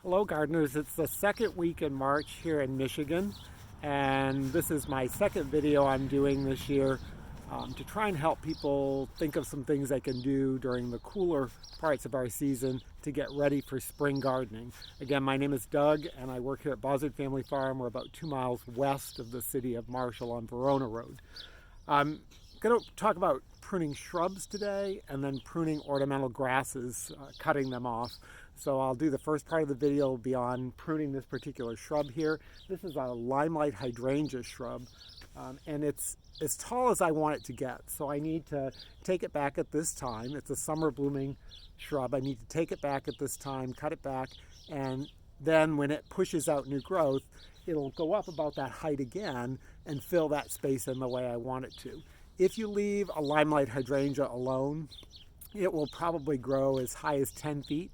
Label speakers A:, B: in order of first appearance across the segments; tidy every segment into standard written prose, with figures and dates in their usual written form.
A: Hello gardeners, it's the second week in March here in Michigan, and this is my second video I'm doing this year to try and help people think of some things they can do during the cooler parts of our season to get ready for spring gardening. Again, my name is Doug and I work here at Buzzard Family Farm. We're about 2 miles west of the city of Marshall on Verona Road. I'm going to talk about pruning shrubs today and then pruning ornamental grasses, cutting them off. So I'll do the first part of the video will be on pruning this particular shrub here. This is a Limelight Hydrangea shrub, and it's as tall as I want it to get. So I need to take it back at this time. It's a summer blooming shrub. I need to take it back at this time, cut it back, and then when it pushes out new growth, it'll go up about that height again and fill that space in the way I want it to. If you leave a Limelight Hydrangea alone, it will probably grow as high as 10 feet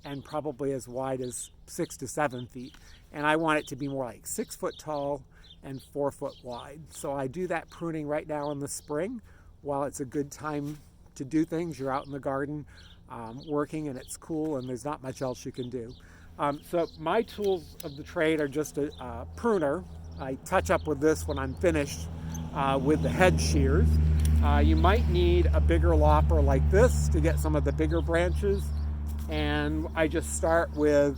A: and probably as wide as 6 to 7 feet. And I want it to be more like 6 foot tall and 4 foot wide. So I do that pruning right now in the spring while it's a good time to do things. You're out in the garden working and it's cool and there's not much else you can do. So my tools of the trade are just a pruner. I touch up with this when I'm finished with the hedge shears. You might need a bigger lopper like this to get some of the bigger branches. And I just start with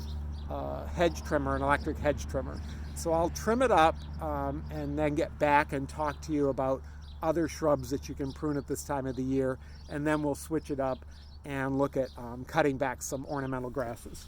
A: a hedge trimmer, an electric hedge trimmer. So I'll trim it up and then get back and talk to you about other shrubs that you can prune at this time of the year. And then we'll switch it up and look at cutting back some ornamental grasses.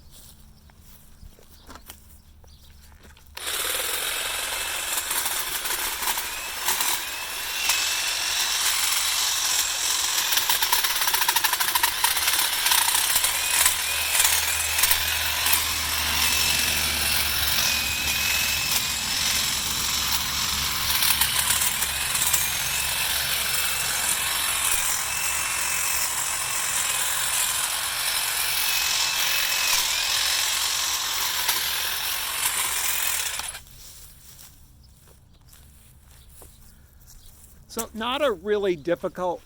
A: So not a really difficult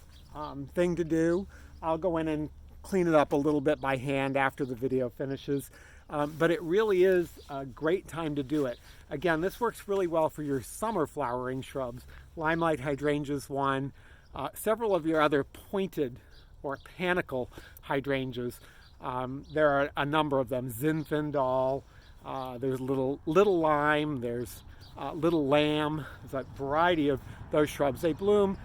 A: thing to do. I'll go in and clean it up a little bit by hand after the video finishes, but it really is a great time to do it. Again, this works really well for your summer flowering shrubs. Limelight Hydrangea is one. Several of your other pointed or panicle hydrangeas. There are a number of them. Zinfandel, there's little lime, there's little lamb. There's a variety of those shrubs. They bloom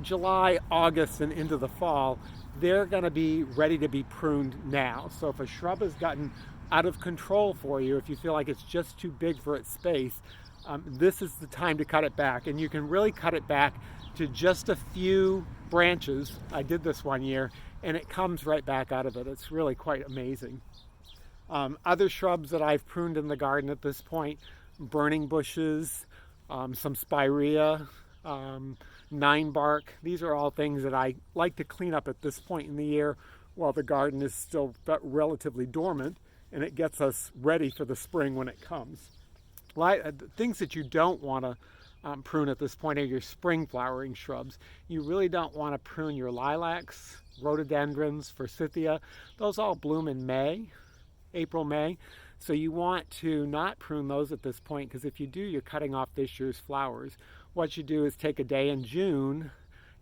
A: July, August, and into the fall. They're going to be ready to be pruned now. So if a shrub has gotten out of control for you, if you feel like it's just too big for its space, this is the time to cut it back. And you can really cut it back to just a few branches. I did this one year, and it comes right back out of it. It's really quite amazing. Other shrubs that I've pruned in the garden at this point: burning bushes, some spirea, 9-bark. These are all things that I like to clean up at this point in the year while the garden is still relatively dormant and it gets us ready for the spring when it comes. Things that you don't want to prune at this point are your spring flowering shrubs. You really don't want to prune your lilacs, rhododendrons, forsythia. Those all bloom in May, April, May. So you want to not prune those at this point, because if you do, you're cutting off this year's flowers. What you do is take a day in June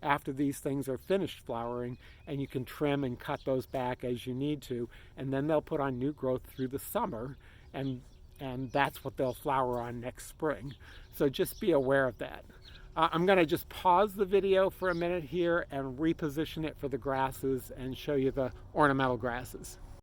A: after these things are finished flowering, and you can trim and cut those back as you need to, and then they'll put on new growth through the summer, and that's what they'll flower on next spring. So just be aware of that. I'm going to just pause the video for a minute here and reposition it for the grasses and show you the ornamental grasses.